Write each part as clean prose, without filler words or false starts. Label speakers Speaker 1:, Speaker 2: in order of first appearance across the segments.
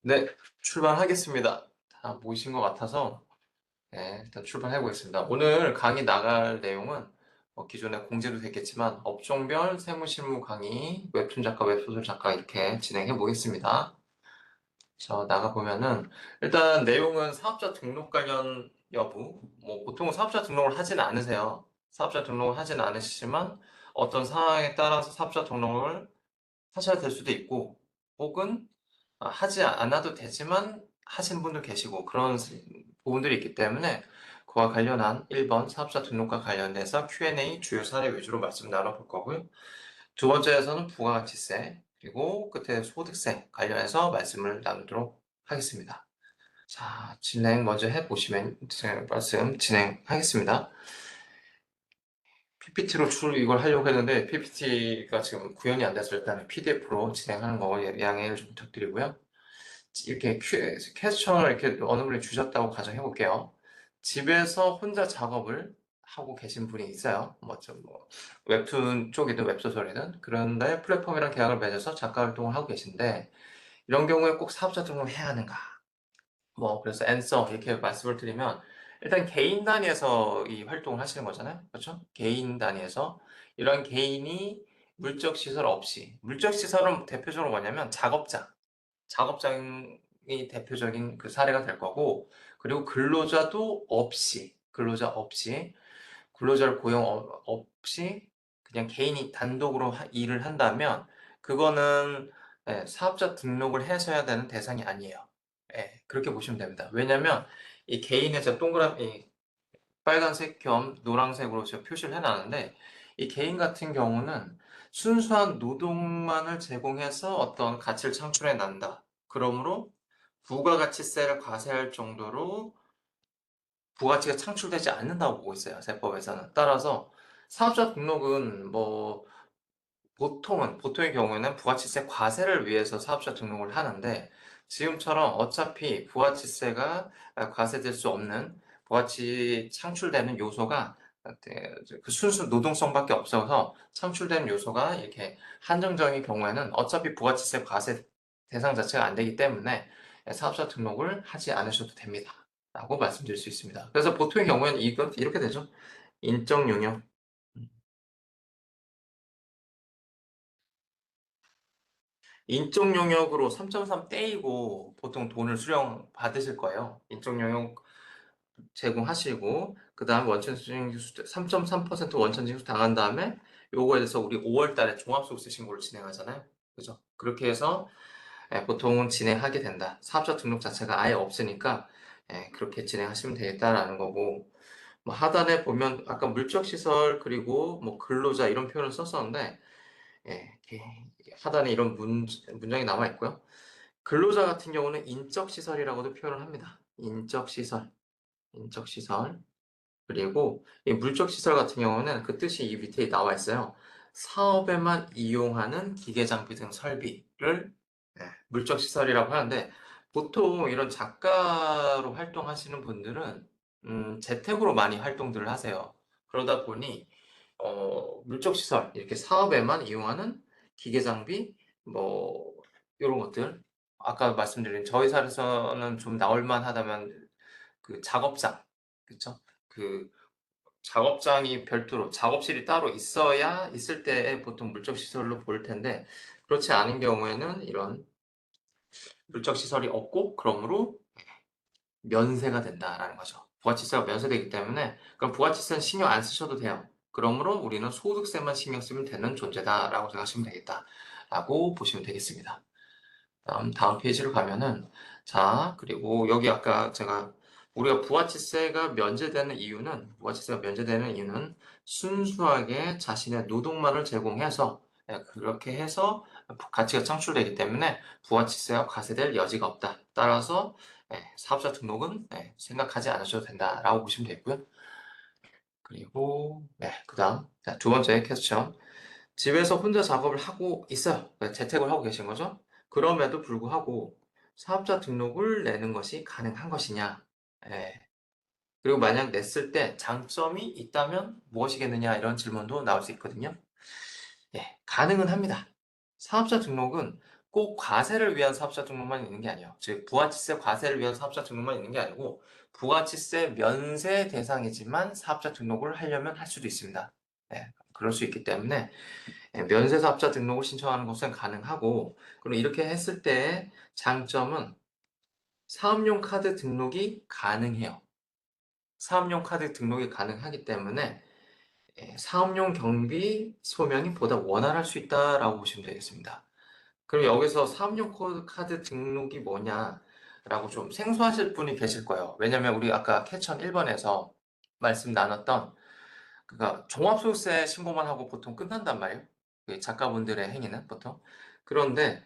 Speaker 1: 네, 출발하겠습니다. 다 모이신 것 같아서 일단 출발해 보겠습니다. 오늘 강의 나갈 내용은 기존에 공지도 됐겠지만 업종별 세무실무 강의, 웹툰 작가, 웹소설 작가 이렇게 진행해 보겠습니다. 저 나가 보면은 일단 내용은 사업자 등록 관련 여부, 뭐 보통은 사업자 등록을 하진 않으세요. 사업자 등록을 하진 않으시지만 어떤 상황에 따라서 사업자 등록을 하셔야 될 수도 있고, 혹은 하지 않아도 되지만 하시는 분도 계시고 그런 부분들이 있기 때문에 그와 관련한 1번 사업자 등록과 관련돼서 Q&A 주요 사례 위주로 말씀 나눠볼 거고요. 두 번째에서는 부가가치세, 그리고 끝에 소득세 관련해서 말씀을 나누도록 하겠습니다. 자, 진행 먼저 해보시면 말씀 진행하겠습니다. PPT로 이걸 하려고 했는데 PPT가 지금 구현이 안 돼서 일단 PDF로 진행하는 거 양해를 좀 부탁드리고요. 이렇게 퀘스천을 이렇게 어느 분이 주셨다고 가정해 볼게요. 집에서 혼자 작업을 하고 계신 분이 있어요. 웹툰 쪽이든 웹소설이든. 그런데 플랫폼이랑 계약을 맺어서 작가 활동을 하고 계신데 이런 경우에 꼭 사업자 등록을 해야 하는가? 그래서 앤서 이렇게 말씀을 드리면 일단 개인 단위에서 이 활동을 하시는 거잖아요. 그렇죠? 개인 단위에서 이런 개인이 물적 시설 없이, 물적 시설은 대표적으로 뭐냐면 작업장이 대표적인 그 사례가 될 거고, 그리고 근로자를 고용 없이 그냥 개인이 단독으로 일을 한다면 그거는 사업자 등록을 하셔야 되는 대상이 아니에요. 그렇게 보시면 됩니다. 왜냐면 이 개인의 저 동그라미 빨간색 겸 노란색으로 제가 표시를 해놨는데 이 개인 같은 경우는 순수한 노동만을 제공해서 어떤 가치를 창출해 난다. 그러므로 부가가치세를 과세할 정도로 부가치가 창출되지 않는다고 보고 있어요. 세법에서는. 따라서 사업자 등록은 보통의 경우에는 부가치세 과세를 위해서 사업자 등록을 하는데 지금처럼 어차피 부가치세가 과세될 수 없는 부가치 창출되는 요소가 그 순수 노동성밖에 없어서 창출되는 요소가 이렇게 한정적인 경우에는 어차피 부가치세 과세 대상 자체가 안 되기 때문에 사업자 등록을 하지 않으셔도 됩니다. 라고 말씀드릴 수 있습니다. 그래서 보통의 경우에는 이렇게 되죠. 인적 용역. 인적 용역으로 3.3 떼이고 보통 돈을 수령 받으실 거예요. 인적 용역 제공하시고 그다음 원천 징수 3.3% 원천 징수 당한 다음에 요거에 대해서 우리 5월 달에 종합소득세 신고를 진행하잖아요. 그죠? 그렇게 해서 보통은 진행하게 된다. 사업자 등록 자체가 아예 없으니까 그렇게 진행하시면 되겠다라는 거고 하단에 보면 아까 물적 시설 그리고 근로자 이런 표현을 썼었는데 하단에 이런 문장이 남아 있고요. 근로자 같은 경우는 인적 시설이라고도 표현을 합니다. 인적 시설, 인적 시설. 그리고 이 물적 시설 같은 경우는 그 뜻이 이 밑에 나와 있어요. 사업에만 이용하는 기계 장비 등 설비를 물적 시설이라고 하는데 보통 이런 작가로 활동하시는 분들은 재택으로 많이 활동들을 하세요. 그러다 보니 물적 시설 이렇게 사업에만 이용하는 기계 장비 뭐 이런 것들 아까 말씀드린 저희 사에서는 좀 나올 만하다면 그 작업장 그쵸? 그 작업장이 별도로 작업실이 따로 있을 때에 보통 물적 시설로 볼 텐데 그렇지 않은 경우에는 이런 물적 시설이 없고 그러므로 면세가 된다라는 거죠. 부가치세가 면세되기 때문에 그럼 부가치세는 신경 안 쓰셔도 돼요. 그러므로 우리는 소득세만 신경 쓰면 되는 존재다라고 생각하시면 되겠다라고 보시면 되겠습니다. 다음 페이지로 가면은 자 그리고 여기 아까 우리가 부가치세가 면제되는 이유는 순수하게 자신의 노동만을 제공해서 그렇게 해서 가치가 창출되기 때문에 부가치세가 과세될 여지가 없다. 따라서 사업자 등록은 생각하지 않으셔도 된다라고 보시면 되고요. 그리고 그다음 두 번째 퀘스천. 집에서 혼자 작업을 하고 있어요. 재택을 하고 계신 거죠. 그럼에도 불구하고 사업자 등록을 내는 것이 가능한 것이냐. 예. 그리고 만약 냈을 때 장점이 있다면 무엇이겠느냐 이런 질문도 나올 수 있거든요. 가능은 합니다. 사업자 등록은 꼭 과세를 위한 사업자 등록만 있는 게 아니에요. 즉 부가치세 과세를 위한 사업자 등록만 있는 게 아니고 부가치세 면세 대상이지만 사업자 등록을 하려면 할 수도 있습니다. 네, 그럴 수 있기 때문에 면세 사업자 등록을 신청하는 것은 가능하고, 그리고 이렇게 했을 때 장점은 사업용 카드 등록이 가능해요. 사업용 카드 등록이 가능하기 때문에 사업용 경비 소명이 보다 원활할 수 있다라고 보시면 되겠습니다. 그럼 여기서 사업용 카드 등록이 뭐냐라고 좀 생소하실 분이 계실 거예요. 왜냐면 우리 아까 캐천 1번에서 말씀 나눴던 그러니까 종합소득세 신고만 하고 보통 끝난단 말이에요. 그 작가분들의 행위는 보통. 그런데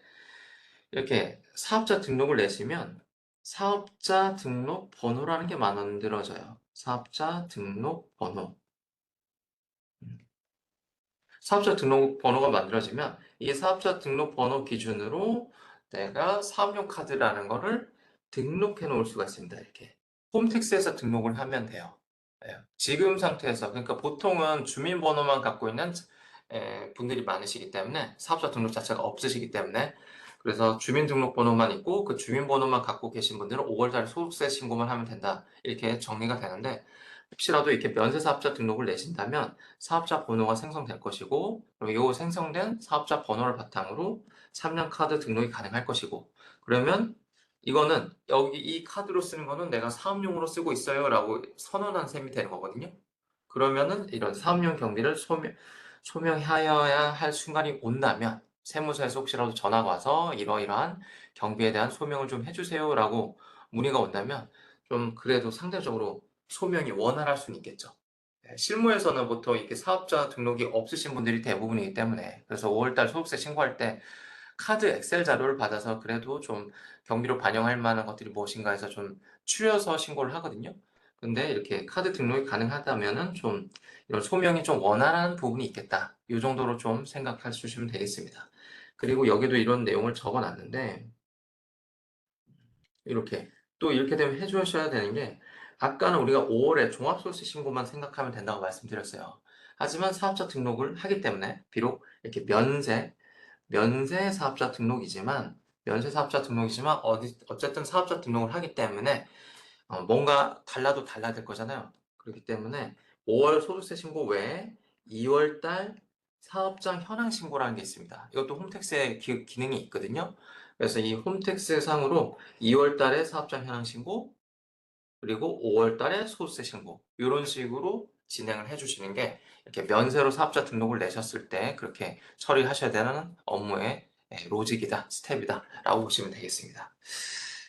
Speaker 1: 이렇게 사업자 등록을 내시면 사업자 등록 번호라는 게 만들어져요. 사업자 등록 번호. 사업자 등록 번호가 만들어지면 이 사업자 등록 번호 기준으로 내가 사업용 카드라는 거를 등록해 놓을 수가 있습니다. 이렇게 홈택스에서 등록을 하면 돼요. 지금 상태에서, 그러니까 보통은 주민번호만 갖고 있는 분들이 많으시기 때문에, 사업자 등록 자체가 없으시기 때문에, 그래서 주민등록번호만 있고 그 주민번호만 갖고 계신 분들은 5월달 소득세 신고만 하면 된다, 이렇게 정리가 되는데, 혹시라도 이렇게 면세사업자 등록을 내신다면 사업자 번호가 생성될 것이고, 그리고 이 생성된 사업자 번호를 바탕으로 3년 카드 등록이 가능할 것이고, 그러면 이거는 여기 이 카드로 쓰는 거는 내가 사업용으로 쓰고 있어요 라고 선언한 셈이 되는 거거든요. 그러면은 이런 사업용 경비를 소명하여야 할 순간이 온다면 세무서에서 혹시라도 전화가 와서 이러이러한 경비에 대한 소명을 좀 해주세요 라고 문의가 온다면 좀 그래도 상대적으로 소명이 원활할 수는 있겠죠. 실무에서는 보통 이렇게 사업자 등록이 없으신 분들이 대부분이기 때문에, 그래서 5월달 소득세 신고할 때 카드 엑셀 자료를 받아서 그래도 좀 경비로 반영할 만한 것들이 무엇인가 해서 좀 추려서 신고를 하거든요. 근데 이렇게 카드 등록이 가능하다면은 좀 이런 소명이 좀 원활한 부분이 있겠다, 이 정도로 좀 생각해 주시면 되겠습니다. 그리고 여기도 이런 내용을 적어 놨는데, 이렇게 또 이렇게 되면 해주셔야 되는 게, 아까는 우리가 5월에 종합소득세 신고만 생각하면 된다고 말씀드렸어요. 하지만 사업자 등록을 하기 때문에 비록 이렇게 면세 사업자 등록이지만, 어쨌든 사업자 등록을 하기 때문에 뭔가 달라도 달라야 될 거잖아요. 그렇기 때문에 5월 소득세 신고 외에 2월 달 사업장 현황 신고라는 게 있습니다. 이것도 홈택스에 기능이 있거든요. 그래서 이 홈택스 상으로 2월 달에 사업장 현황 신고, 그리고 5월 달에 소득세 신고, 이런 식으로 진행을 해주시는 게 이렇게 면세로 사업자 등록을 내셨을 때 그렇게 처리하셔야 되는 업무의 로직이다, 스텝이다 라고 보시면 되겠습니다.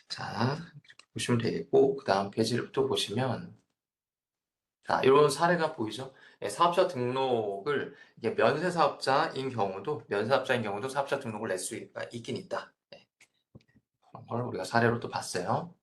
Speaker 1: 자, 이렇게 보시면 되겠고, 그 다음 페이지를 또 보시면, 자, 이런 사례가 보이죠? 사업자 등록을, 이게 면세사업자인 경우도 사업자 등록을 낼 수가 있긴 있다. 그런 걸 우리가 사례로 또 봤어요.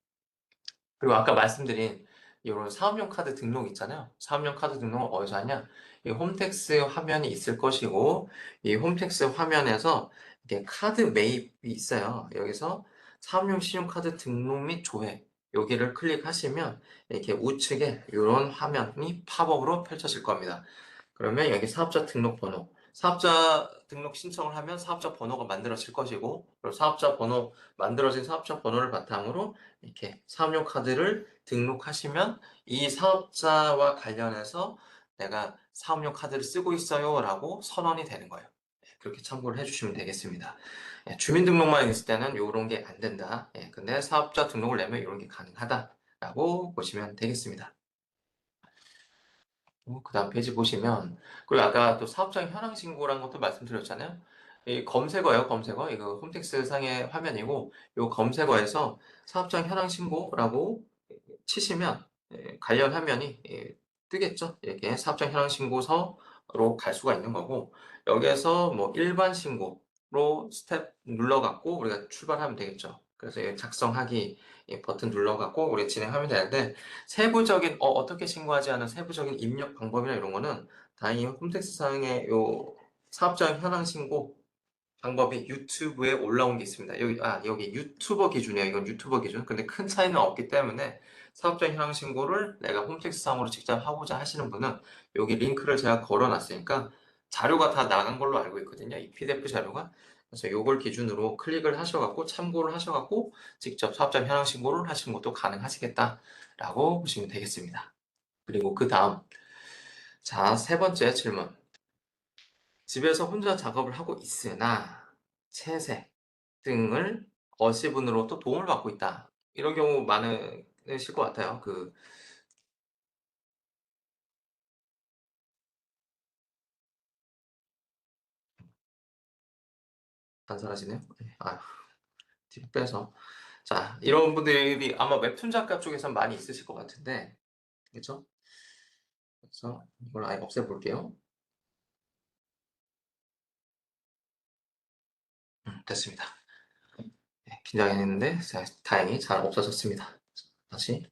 Speaker 1: 그리고 아까 말씀드린 이런 사업용 카드 등록 있잖아요. 사업용 카드 등록은 어디서 하냐? 이 홈택스 화면이 있을 것이고, 이 홈택스 화면에서 이렇게 카드 매입이 있어요. 여기서 사업용 신용카드 등록 및 조회, 여기를 클릭하시면 이렇게 우측에 이런 화면이 팝업으로 펼쳐질 겁니다. 그러면 여기 사업자 등록 번호, 사업자 등록 신청을 하면 사업자 번호가 만들어질 것이고, 그리고 만들어진 사업자 번호를 바탕으로 이렇게 사업용 카드를 등록하시면 이 사업자와 관련해서 내가 사업용 카드를 쓰고 있어요 라고 선언이 되는 거예요. 그렇게 참고를 해주시면 되겠습니다. 주민등록만 있을 때는 이런 게 안 된다. 근데 사업자 등록을 내면 이런 게 가능하다라고 보시면 되겠습니다. 그 다음 페이지 보시면, 그리고 아까 또 사업장 현황 신고라는 것도 말씀드렸잖아요. 이 검색어예요, 검색어. 이거 홈택스 상의 화면이고, 이 검색어에서 사업장 현황 신고라고 치시면 관련 화면이 뜨겠죠. 이렇게 사업장 현황 신고서로 갈 수가 있는 거고, 여기에서 뭐 일반 신고로 스텝 눌러갖고 우리가 출발하면 되겠죠. 그래서 작성하기 버튼 눌러갖고 우리 진행하면 되는데, 세부적인 어떻게 신고하지 않은 세부적인 입력 방법이나 이런 거는 다행히 홈택스상의 요 사업장 현황 신고 방법이 유튜브에 올라온 게 있습니다. 여기 유튜버 기준이에요. 이건 유튜버 기준. 근데 큰 차이는 없기 때문에 사업장 현황 신고를 내가 홈택스상으로 직접 하고자 하시는 분은 여기 링크를 제가 걸어 놨으니까 자료가 다 나간 걸로 알고 있거든요. 이 PDF 자료가. 그래서 요걸 기준으로 클릭을 하셔 갖고 참고를 하셔 갖고 직접 사업자 현황 신고를 하시는 것도 가능하시겠다라고 보시면 되겠습니다. 그리고 그다음 자, 세 번째 질문. 집에서 혼자 작업을 하고 있으나 채색 등을 어시분으로부터 도움을 받고 있다. 이런 경우 많으실 것 같아요. 단순하시네요. 네. 아휴, 뒤로 빼서. 자, 이런 분들이 아마 웹툰 작가 쪽에선 많이 있으실 것 같은데, 그죠? 그래서 이걸 아예 없애볼게요. 됐습니다. 네, 긴장했는데 다행히 잘 없어졌습니다. 다시.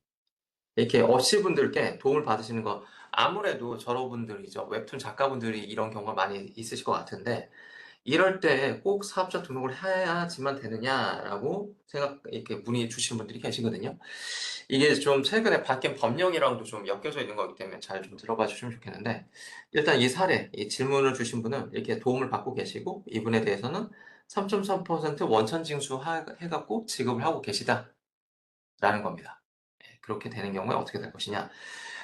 Speaker 1: 이렇게 어시 분들께 도움을 받으시는 거 아무래도 저러분들이죠. 웹툰 작가분들이 이런 경우가 많이 있으실 것 같은데 이럴 때 꼭 사업자 등록을 해야지만 되느냐라고 이렇게 문의 주시는 분들이 계시거든요. 이게 좀 최근에 바뀐 법령이랑도 좀 엮여져 있는 거기 때문에 잘 좀 들어봐 주시면 좋겠는데 일단 이 사례, 이 질문을 주신 분은 이렇게 도움을 받고 계시고 이분에 대해서는 3.3% 원천 징수해 갖고 지급을 하고 계시다라는 겁니다. 예, 그렇게 되는 경우에 어떻게 될 것이냐.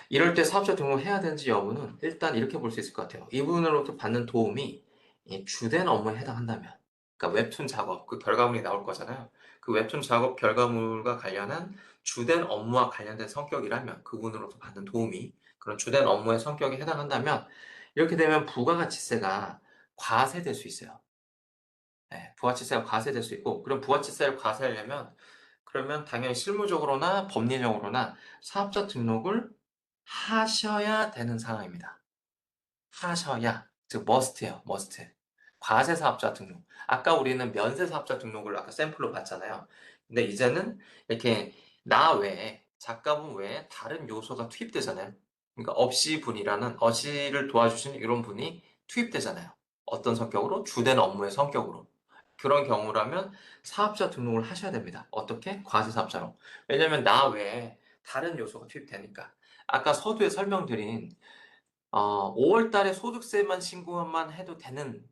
Speaker 1: 이럴 때 사업자 등록을 해야 되는지 여부는 일단 이렇게 볼 수 있을 것 같아요. 이분으로부터 받는 도움이 이 주된 업무에 해당한다면, 그러니까 웹툰 작업, 그 결과물이 나올 거잖아요. 그 웹툰 작업 결과물과 관련한 주된 업무와 관련된 성격이라면 그분으로부터 받는 도움이 그런 주된 업무의 성격에 해당한다면 이렇게 되면 부가가치세가 과세될 수 있어요. 네, 부가치세가 과세될 수 있고 그럼 부가치세를 과세하려면 그러면 당연히 실무적으로나 법리적으로나 사업자 등록을 하셔야 되는 상황입니다. 하셔야, 즉 must예요, must. 과세 사업자 등록. 아까 우리는 면세 사업자 등록을 아까 샘플로 봤잖아요. 근데 이제는 이렇게 나 외에 작가분 외에 다른 요소가 투입되잖아요. 그러니까 업시 분이라는 어시를 도와주시는 이런 분이 투입되잖아요. 어떤 성격으로? 주된 업무의 성격으로. 그런 경우라면 사업자 등록을 하셔야 됩니다. 어떻게? 과세 사업자로. 왜냐면 나 외에 다른 요소가 투입되니까. 아까 서두에 설명드린 5월 달에 소득세만 신고만 해도 되는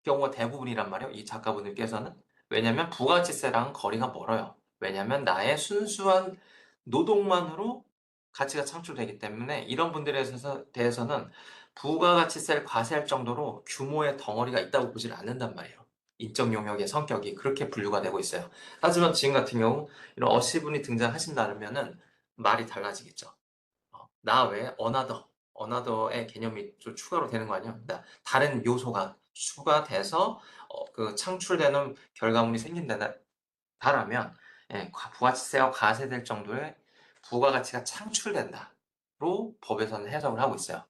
Speaker 1: 경우가 대부분이란 말이에요. 이 작가분들께서는. 왜냐면 부가가치세랑 거리가 멀어요. 왜냐면 나의 순수한 노동만으로 가치가 창출되기 때문에 이런 분들에 대해서는 부가가치세를 과세할 정도로 규모의 덩어리가 있다고 보질 않는단 말이에요. 인적 용역의 성격이 그렇게 분류가 되고 있어요. 하지만 지금 같은 경우 이런 어시분이 등장하신다면은 말이 달라지겠죠. 나 외에 어나더의 개념이 좀 추가로 되는 거 아니야? 그러니까 다른 요소가 추가돼서 그 창출되는 결과물이 생긴다라면 예, 부가치세가 과세될 정도의 부가가치가 창출된다로 법에서는 해석을 하고 있어요.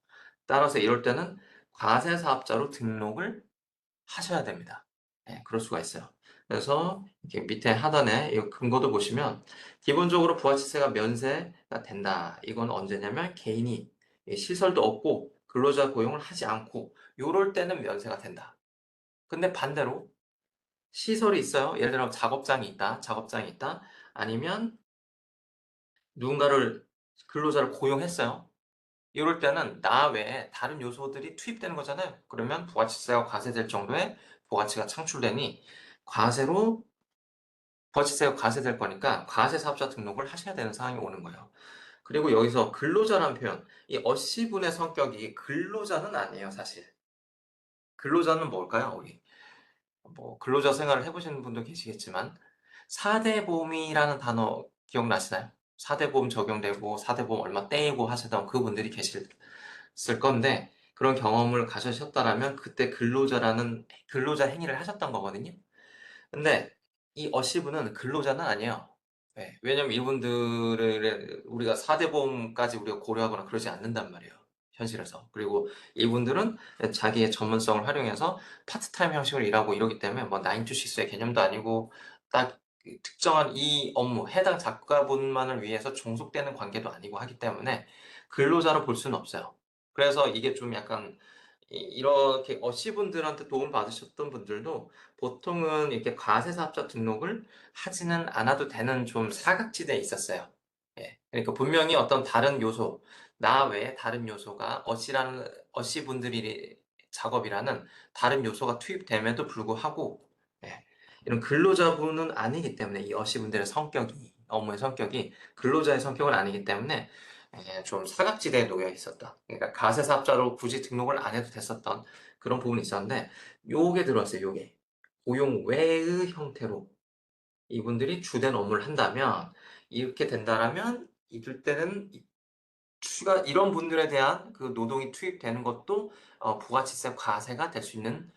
Speaker 1: 따라서 이럴 때는 과세사업자로 등록을 하셔야 됩니다. 예, 그럴 수가 있어요. 그래서 이렇게 밑에 하단에 이 근거도 보시면 기본적으로 부가치세가 면세가 된다. 이건 언제냐면 개인이 시설도 없고 근로자 고용을 하지 않고 요럴 때는 면세가 된다. 근데 반대로 시설이 있어요. 예를 들어 작업장이 있다. 아니면 누군가를 근로자를 고용했어요. 이럴 때는 나 외에 다른 요소들이 투입되는 거잖아요. 그러면 부가치세가 과세될 정도의 부가치가 창출되니 과세로 부가치세가 과세될 거니까 과세 사업자 등록을 하셔야 되는 상황이 오는 거예요. 그리고 여기서 근로자라는 표현, 이 어시분의 성격이 근로자는 아니에요, 사실. 근로자는 뭘까요, 우리? 뭐 근로자 생활을 해보시는 분도 계시겠지만 4대 보험이라는 단어 기억나시나요? 4대 보험 적용되고 4대 보험 얼마 떼이고 하시던 그분들이 계셨을 건데 그런 경험을 가지셨다라면 그때 근로자 행위를 하셨던 거거든요. 근데 이 어시브는 근로자는 아니에요. 네, 왜냐면 이분들을 우리가 4대 보험까지 우리가 고려하거나 그러지 않는단 말이에요. 현실에서. 그리고 이분들은 자기의 전문성을 활용해서 파트타임 형식으로 일하고 이러기 때문에 뭐 9 to 6의 개념도 아니고 딱 특정한 이 업무, 해당 작가분만을 위해서 종속되는 관계도 아니고 하기 때문에 근로자로 볼 수는 없어요. 그래서 이게 좀 약간 이렇게 어시분들한테 도움 받으셨던 분들도 보통은 이렇게 과세사업자 등록을 하지는 않아도 되는 좀 사각지대에 있었어요. 예. 그러니까 분명히 어떤 다른 요소, 나 외에 다른 요소가 어시분들이 작업이라는 다른 요소가 투입됨에도 불구하고 이런 근로자분은 아니기 때문에 이 어시분들의 성격이 업무의 성격이 근로자의 성격은 아니기 때문에 좀 사각지대에 놓여 있었다. 그러니까 가세사업자로 굳이 등록을 안 해도 됐었던 그런 부분이 있었는데 요게 들어왔어요. 요게. 고용 외의 형태로 이분들이 주된 업무를 한다면 이렇게 된다라면 이럴 때는 추가 이런 분들에 대한 그 노동이 투입되는 것도 부가치세 과세가 될 수 있는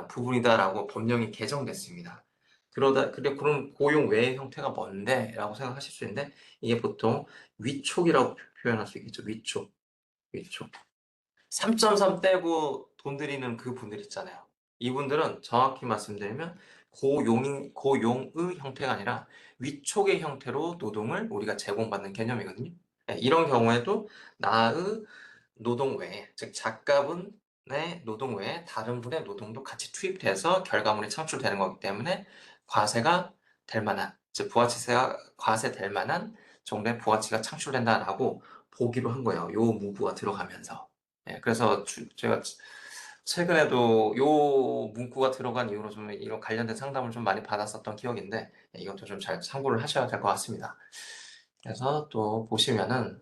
Speaker 1: 부분이다라고 법령이 개정됐습니다. 그럼 고용 외의 형태가 뭔데라고 생각하실 수 있는데 이게 보통 위촉이라고 표현할 수 있겠죠. 위촉. 3.3 떼고 돈 들이는 그 분들 있잖아요. 이분들은 정확히 말씀드리면 고용의 형태가 아니라 위촉의 형태로 노동을 우리가 제공받는 개념이거든요. 이런 경우에도 나의 노동 외에, 즉 작가분의 노동 외에 다른 분의 노동도 같이 투입돼서 결과물이 창출되는 거기 때문에 과세가 될 만한, 즉 부가치세가 과세될 만한 정도의 부가치가 창출된다라고 보기로 한 거예요. 요 문구가 들어가면서. 그래서 제가 최근에도 요 문구가 들어간 이후로 좀 이런 관련된 상담을 좀 많이 받았었던 기억인데 이것도 좀 잘 참고를 하셔야 될 것 같습니다. 그래서 또 보시면은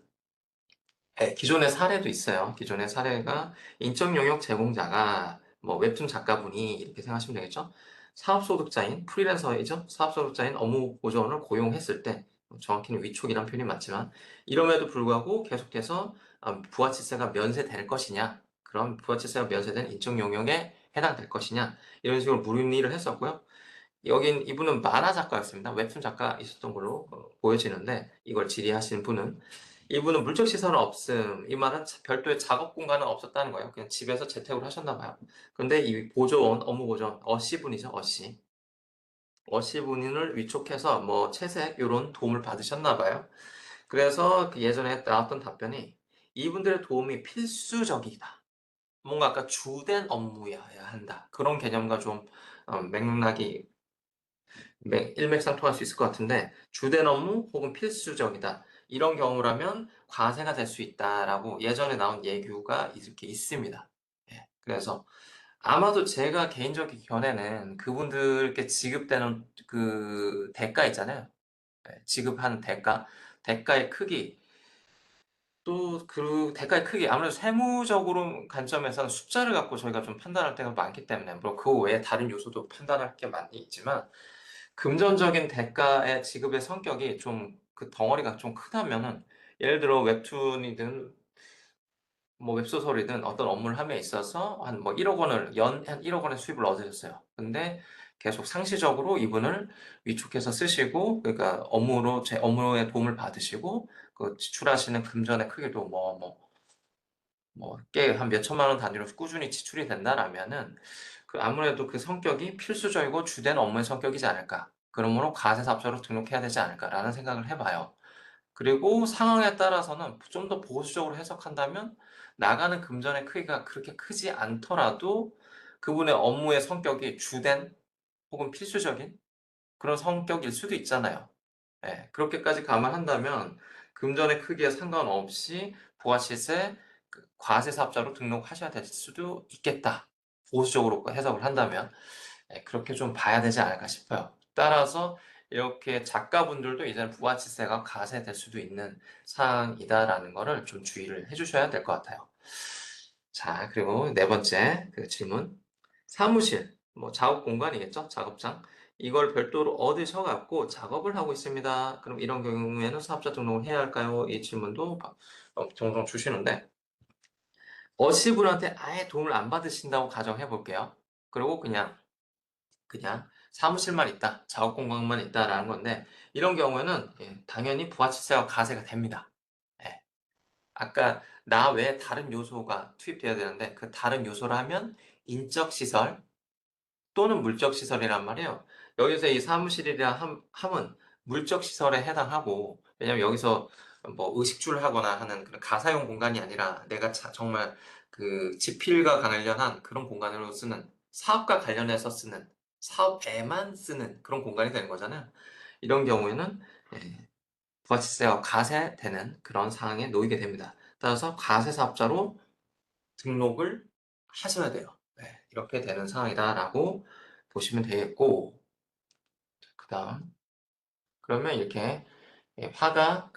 Speaker 1: 기존의 사례도 있어요. 기존의 사례가 인적 영역 제공자가 뭐 웹툰 작가분이 이렇게 생각하시면 되겠죠. 사업소득자인 프리랜서이죠. 사업소득자인 업무 보조원을 고용했을 때 정확히는 위촉이란 표현이 맞지만 이럼에도 불구하고 계속해서 부가치세가 면세될 것이냐 그럼 부가치세가 면세된 인적 영역에 해당될 것이냐 이런 식으로 문의를 했었고요. 여긴 이분은 만화 작가였습니다. 웹툰 작가 있었던 걸로 보여지는데 이걸 질의하시는 분은 이분은 물적 시설은 없음. 이 말은 별도의 작업 공간은 없었다는 거예요. 그냥 집에서 재택을 하셨나 봐요. 근데 이 보조원, 업무 보조원, 어씨 분이죠, 어씨. 어씨 분을 위촉해서 뭐 채색 이런 도움을 받으셨나 봐요. 그래서 그 예전에 나왔던 답변이 이분들의 도움이 필수적이다. 뭔가 아까 주된 업무여야 한다. 그런 개념과 좀 맥락이 일맥상통할 수 있을 것 같은데 주된 업무 혹은 필수적이다. 이런 경우라면 과세가 될 수 있다라고 예전에 나온 예규가 이렇게 있습니다. 그래서 아마도 제가 개인적인 견해는 그분들께 지급되는 그 대가 있잖아요. 지급하는 대가의 크기, 또 그 대가의 크기, 아무래도 세무적으로 관점에서는 숫자를 갖고 저희가 좀 판단할 때가 많기 때문에, 물론 그 외에 다른 요소도 판단할 게 많이 있지만, 금전적인 대가의 지급의 성격이 좀 그 덩어리가 좀 크다면은 예를 들어 웹툰이든 뭐 웹소설이든 어떤 업무를 함에 있어서 한 뭐 1억 원을 한 1억 원의 수입을 얻으셨어요. 근데 계속 상시적으로 이분을 위촉해서 쓰시고 그러니까 업무에 도움을 받으시고 그 지출하시는 금전의 크기도 꽤 한 몇천만 원 단위로 꾸준히 지출이 된다라면은 그 아무래도 그 성격이 필수적이고 주된 업무의 성격이지 않을까. 그러므로 과세사업자로 등록해야 되지 않을까라는 생각을 해봐요. 그리고 상황에 따라서는 좀 더 보수적으로 해석한다면 나가는 금전의 크기가 그렇게 크지 않더라도 그분의 업무의 성격이 주된 혹은 필수적인 그런 성격일 수도 있잖아요. 그렇게까지 감안한다면 금전의 크기에 상관없이 부가시세 과세사업자로 등록하셔야 될 수도 있겠다. 보수적으로 해석을 한다면 그렇게 좀 봐야 되지 않을까 싶어요. 따라서 이렇게 작가분들도 이제는 부가치세가 과세될 수도 있는 사항이다라는 거를 좀 주의를 해주셔야 될 것 같아요. 자, 그리고 네 번째 그 질문. 사무실, 뭐 작업 공간이겠죠? 작업장. 이걸 별도로 얻으셔갖고 작업을 하고 있습니다. 그럼 이런 경우에는 사업자 등록을 해야 할까요? 이 질문도 종종 주시는데 어시분한테 아예 도움을 안 받으신다고 가정해 볼게요. 그리고 그냥 사무실만 있다, 작업 공간만 있다라는 건데 이런 경우에는 당연히 부가치세와 과세가 됩니다. 예. 아까 나 외에 다른 요소가 투입돼야 되는데 그 다른 요소라면 인적 시설 또는 물적 시설이란 말이에요. 여기서 이 사무실이라 함은 물적 시설에 해당하고 왜냐면 여기서 뭐 의식주를 하거나 하는 그런 가사용 공간이 아니라 내가 정말 그 집필과 관련한 그런 공간으로 쓰는 사업과 관련해서 쓰는 사업에만 쓰는 그런 공간이 되는 거잖아요. 이런 경우에는 부가치세와 과세되는 그런 상황에 놓이게 됩니다. 따라서 과세사업자로 등록을 하셔야 돼요. 이렇게 되는 상황이다라고 보시면 되겠고, 그다음 그러면 이렇게 화가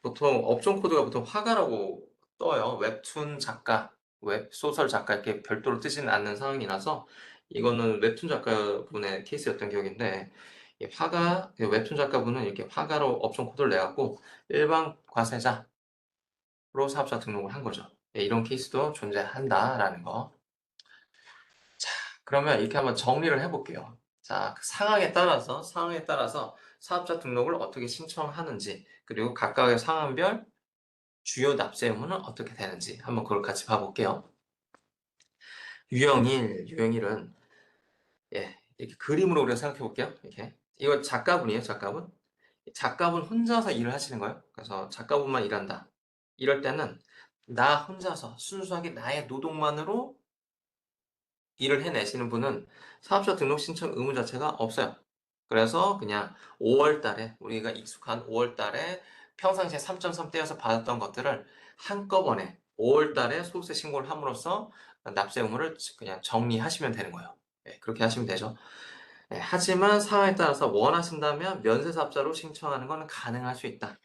Speaker 1: 보통 업종 코드가 보통 화가라고 떠요. 웹툰 작가, 웹소설 작가 이렇게 별도로 뜨지는 않는 상황이라서 이거는 웹툰 작가분의 케이스였던 기억인데 화가 웹툰 작가분은 이렇게 화가로 업종 코드를 내 갖고 일반 과세자로 사업자 등록을 한 거죠. 이런 케이스도 존재한다라는 거. 자, 그러면 이렇게 한번 정리를 해볼게요. 자, 그 상황에 따라서 사업자 등록을 어떻게 신청하는지, 그리고 각각의 상황별 주요 납세 의무는 어떻게 되는지 한번 그걸 같이 봐볼게요. 유형일은 이렇게 그림으로 우리가 생각해 볼게요. 이렇게 이거 작가분이에요. 작가분 혼자서 일을 하시는 거예요. 그래서 작가분만 일한다. 이럴 때는 나 혼자서 순수하게 나의 노동만으로 일을 해내시는 분은 사업자 등록 신청 의무 자체가 없어요. 그래서 그냥 5월 달에 우리가 익숙한 5월 달에 평상시에 3.3 떼어서 받았던 것들을 한꺼번에 5월 달에 소득세 신고를 함으로써 납세 의무를 그냥 정리하시면 되는 거예요. 그렇게 하시면 되죠. 하지만 상황에 따라서 원하신다면 면세사업자로 신청하는 건 가능할 수 있다.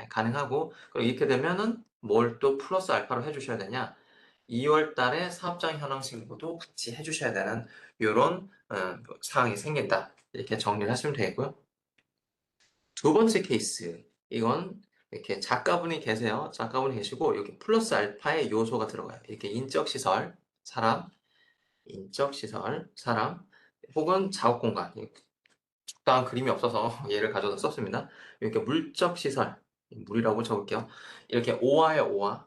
Speaker 1: 가능하고 그리고 이렇게 되면은 뭘 또 플러스 알파로 해주셔야 되냐? 2월 달에 사업장 현황 신고도 같이 해주셔야 되는 이런 상황이 생긴다. 이렇게 정리를 하시면 되겠고요. 두 번째 케이스, 이건 이렇게 작가분이 계세요. 작가분이 계시고 여기 플러스 알파의 요소가 들어가요. 이렇게 인적시설, 사람, 혹은 작업공간. 적당한 그림이 없어서 얘를 가져다 썼습니다. 이렇게 물적시설, 물이라고 적을게요. 이렇게 오화예요, 오화.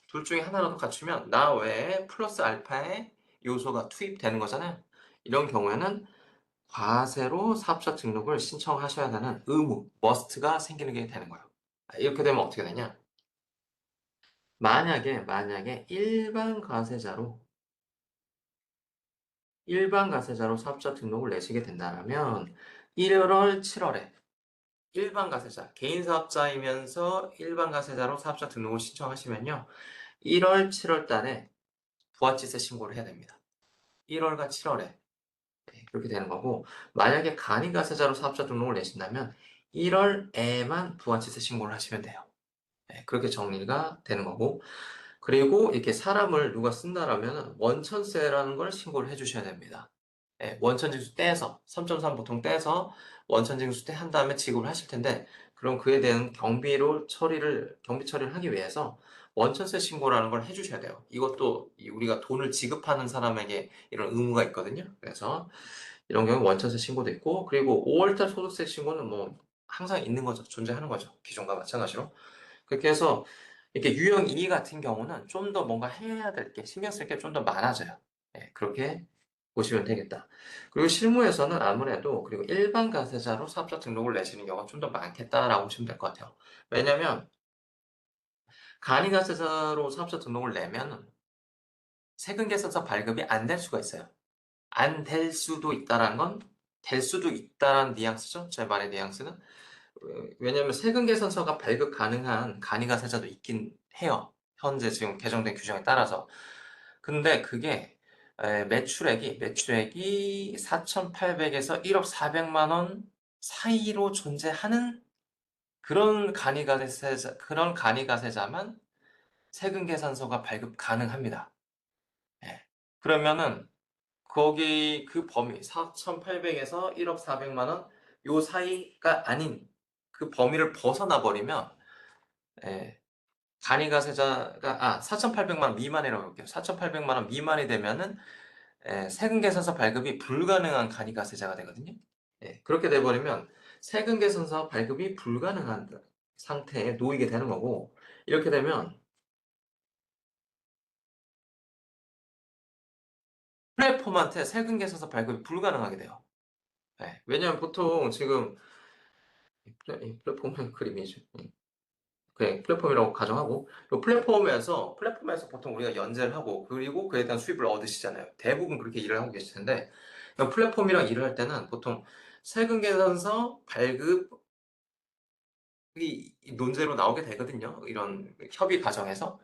Speaker 1: 둘 중에 하나라도 갖추면 나 외에 플러스 알파의 요소가 투입되는 거잖아요. 이런 경우에는 과세로 사업자 등록을 신청하셔야 되는 의무, 머스트가 생기는 게 되는 거예요. 이렇게 되면 어떻게 되냐? 만약에 일반 가세자로 사업자 등록을 내시게 된다면 1월, 7월에 일반 가세자, 개인 사업자이면서 일반 가세자로 사업자 등록을 신청하시면요. 1월, 7월 달에 부가치세 신고를 해야 됩니다. 1월과 7월에 그렇게 되는 거고 만약에 간이 가세자로 사업자 등록을 내신다면 1월에만 부가치세 신고를 하시면 돼요. 그렇게 정리가 되는 거고 그리고 이렇게 사람을 누가 쓴다라면 원천세라는 걸 신고를 해주셔야 됩니다. 원천징수 떼서 3.3 보통 떼서 원천징수 떼 한 다음에 지급을 하실 텐데 그럼 그에 대한 경비 처리를 하기 위해서 원천세 신고라는 걸 해주셔야 돼요. 이것도 우리가 돈을 지급하는 사람에게 이런 의무가 있거든요. 그래서 이런 경우 원천세 신고도 있고 그리고 5월달 소득세 신고는 뭐 항상 있는 거죠. 존재하는 거죠. 기존과 마찬가지로. 그렇게 해서 이렇게 유형 2 같은 경우는 좀 더 뭔가 해야 될 게, 신경 쓸 게 좀 더 많아져요. 그렇게 보시면 되겠다. 그리고 실무에서는 아무래도 그리고 일반 가세자로 사업자 등록을 내시는 경우가 좀 더 많겠다라고 보시면 될 것 같아요. 왜냐면 간이 가세자로 사업자 등록을 내면 세금 계산서 발급이 안 될 수가 있어요. 안 될 수도 있다라는 건 될 수도 있다라는 뉘앙스죠. 제 말의 뉘앙스는. 왜냐면 세금 계산서가 발급 가능한 간이가세자도 있긴 해요. 현재 지금 개정된 규정에 따라서. 근데 그게 매출액이 4,800에서 1억 400만 원 사이로 존재하는 그런 간이가세자만 세금 계산서가 발급 가능합니다. 예. 그러면은 거기 그 범위 4,800에서 1억 400만 원 요 사이가 아닌 그 범위를 벗어나 버리면 예, 간이가세자가 4,800만 원 미만이라고 볼게요. 4,800만 원 미만이 되면은 세금 계산서 발급이 불가능한 간이가세자가 되거든요. 그렇게 돼 버리면 세금 계산서 발급이 불가능한 상태에 놓이게 되는 거고 이렇게 되면 플랫폼한테 세금 계산서 발급이 불가능하게 돼요. 왜냐면 보통 지금 이 플랫폼의 그림이죠. 그래, 플랫폼이라고 가정하고 이 플랫폼에서 보통 우리가 연재를 하고 그리고 그에 대한 수입을 얻으시잖아요. 대부분 그렇게 일을 하고 계실 텐데 이 플랫폼이랑 일을 할 때는 보통 세금 계산서 발급이 논제로 나오게 되거든요. 이런 협의 과정에서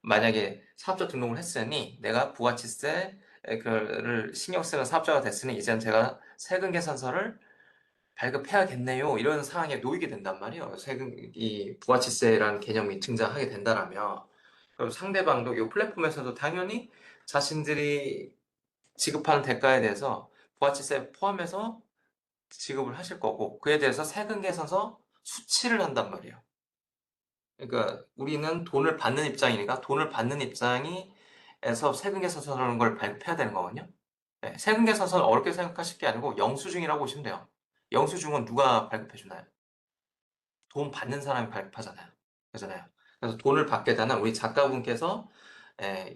Speaker 1: 만약에 사업자 등록을 했으니 내가 부가치세 그를 신경 쓰는 사업자가 됐으니 이제는 제가 세금 계산서를 발급해야겠네요. 이런 상황에 놓이게 된단 말이에요. 이 부가치세라는 개념이 등장하게 된다라면. 그럼 상대방도 이 플랫폼에서도 당연히 자신들이 지급하는 대가에 대해서 부가치세 포함해서 지급을 하실 거고, 그에 대해서 세금 계산서 수치를 한단 말이에요. 그러니까 우리는 돈을 받는 입장이니까 돈을 받는 입장에서 세금 계산서라는 걸 발급해야 되는 거거든요. 네, 세금 계산서는 어렵게 생각하실 게 아니고 영수증이라고 보시면 돼요. 영수증은 누가 발급해 주나요? 돈 받는 사람이 발급하잖아요. 그잖아요. 그래서 돈을 받게 되는 우리 작가분께서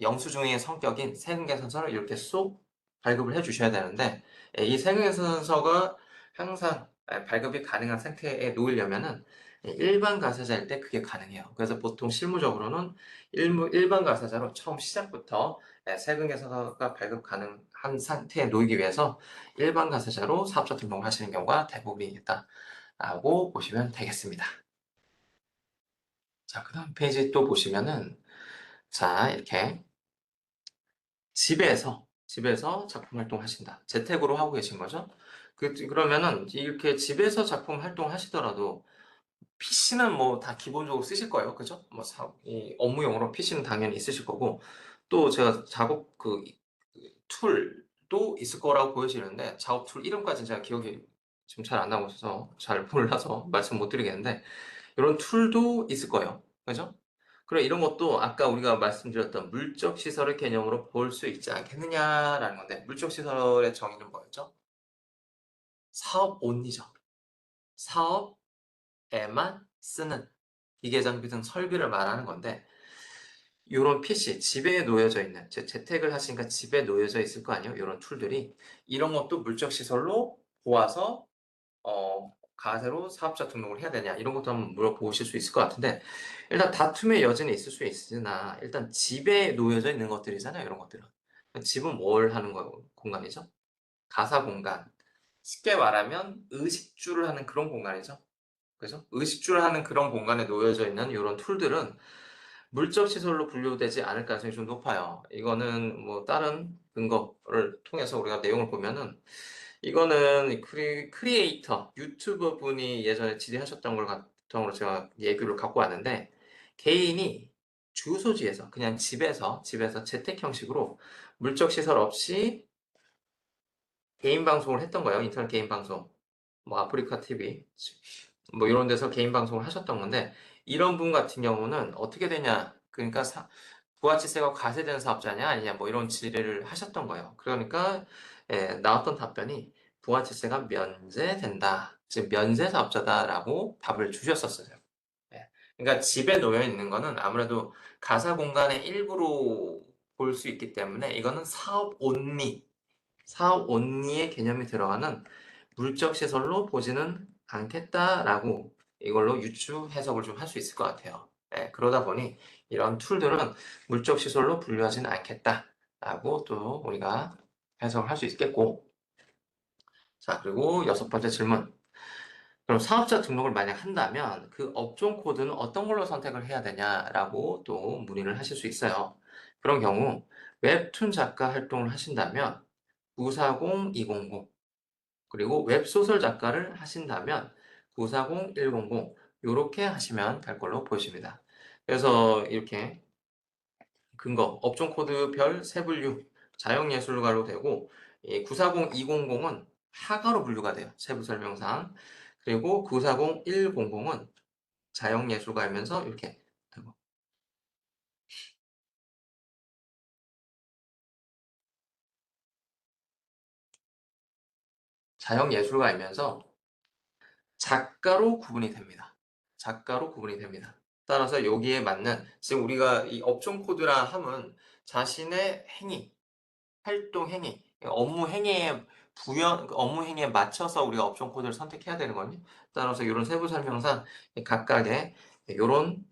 Speaker 1: 영수증의 성격인 세금계산서를 이렇게 쏙 발급을 해 주셔야 되는데, 이 세금계산서가 항상 발급이 가능한 상태에 놓이려면은 일반 가세자일 때 그게 가능해요. 그래서 보통 실무적으로는 일반 가세자로 처음 시작부터 세금계산서가 발급 가능한 상태에 놓이기 위해서 일반 가세자로 사업자 등록을 하시는 경우가 대부분이겠다 라고 보시면 되겠습니다. 자, 그 다음 페이지 또 보시면은, 자, 이렇게 집에서 작품 활동하신다. 재택으로 하고 계신 거죠? 그러면은 이렇게 집에서 작품 활동하시더라도 PC는 뭐 다 기본적으로 쓰실 거예요. 그죠? 뭐 이 업무용으로 PC는 당연히 있으실 거고, 또 제가 작업 툴도 있을 거라고 보여지는데, 작업 툴 이름까지는 제가 기억이 지금 잘 안 나고 있어서 잘 몰라서 말씀 못 드리겠는데, 이런 툴도 있을 거예요. 그죠? 그래, 이런 것도 아까 우리가 말씀드렸던 물적 시설의 개념으로 볼 수 있지 않겠느냐라는 건데, 물적 시설의 정의는 뭐였죠? 사업 온리죠. 사업에만 쓰는 기계 장비 등 설비를 말하는 건데, 이런 PC, 집에 놓여져 있는, 재택을 하시니까 집에 놓여져 있을 거 아니에요? 이런 툴들이. 이런 것도 물적 시설로 보아서 가세로 사업자 등록을 해야 되냐 이런 것도 한번 물어보실 수 있을 것 같은데, 일단 다툼의 여지는 있을 수 있으나 일단 집에 놓여져 있는 것들이잖아요. 이런 것들은 집은 뭘 하는 공간이죠? 가사 공간. 쉽게 말하면 의식주를 하는 그런 공간이죠. 그죠? 의식주를 하는 그런 공간에 놓여져 있는 이런 툴들은 물적 시설로 분류되지 않을 가능성이 좀 높아요. 이거는 뭐 다른 근거를 통해서 우리가 내용을 보면은, 이거는 크리에이터, 유튜버 분이 예전에 질의하셨던 걸 바탕으로 제가 예규를 갖고 왔는데, 개인이 주소지에서, 그냥 집에서 재택 형식으로 물적 시설 없이 개인 방송을 했던 거예요. 인터넷 개인 방송. 뭐 아프리카 TV, 뭐 이런 데서 개인 방송을 하셨던 건데, 이런 분 같은 경우는 어떻게 되냐. 그러니까 부가치세가 과세되는 사업자냐 아니냐 뭐 이런 질의를 하셨던 거예요. 그러니까 나왔던 답변이 부가치세가 면제된다. 즉 면세 사업자다라고 답을 주셨었어요. 예. 그러니까 집에 놓여 있는 거는 아무래도 가사 공간의 일부로 볼 수 있기 때문에 이거는 사업 온리의 개념이 들어가는 물적 시설로 보지는 않겠다라고 이걸로 유추 해석을 좀 할 수 있을 것 같아요. 그러다 보니 이런 툴들은 물적 시설로 분류하지는 않겠다라고 또 우리가 해석을 할 수 있겠고, 자, 그리고 여섯 번째 질문. 그럼 사업자 등록을 만약 한다면 그 업종 코드는 어떤 걸로 선택을 해야 되냐라고 또 문의를 하실 수 있어요. 그런 경우 웹툰 작가 활동을 하신다면 940200, 그리고 웹소설 작가를 하신다면 940100, 요렇게 하시면 될 걸로 보입니다. 그래서 이렇게 근거, 업종 코드별 세분류, 자영예술가로 되고, 940200은 하가로 분류가 돼요. 세부 설명상. 그리고 940100은 자영예술가이면서 이렇게 되고, 자영예술가이면서 작가로 구분이 됩니다. 작가로 구분이 됩니다. 따라서 여기에 맞는, 지금 우리가 이 업종 코드라 함은 자신의 행위, 활동 행위, 업무 행위에 맞춰서 우리가 업종 코드를 선택해야 되는 거든요. 따라서 이런 세부 설명상 각각의 이런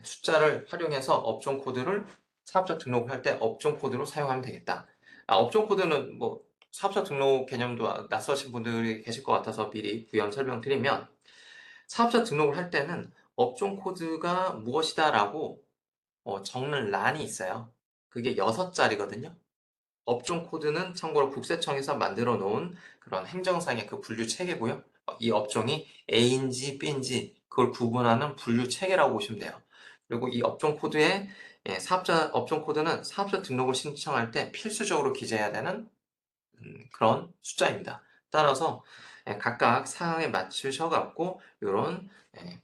Speaker 1: 숫자를 활용해서 업종 코드를 사업자 등록할 때 업종 코드로 사용하면 되겠다. 업종 코드는 뭐 사업자 등록 개념도 낯서신 분들이 계실 것 같아서 미리 부연 설명드리면, 사업자 등록을 할 때는 업종 코드가 무엇이다라고 적는 란이 있어요. 그게 6자리거든요. 업종 코드는 참고로 국세청에서 만들어 놓은 그런 행정상의 그 분류 체계고요. 이 업종이 A인지 B인지 그걸 구분하는 분류 체계라고 보시면 돼요. 그리고 이 업종 코드에 사업자 업종 코드는 사업자 등록을 신청할 때 필수적으로 기재해야 되는 그런 숫자입니다. 따라서 각각 사항에 맞추셔 갖고 이런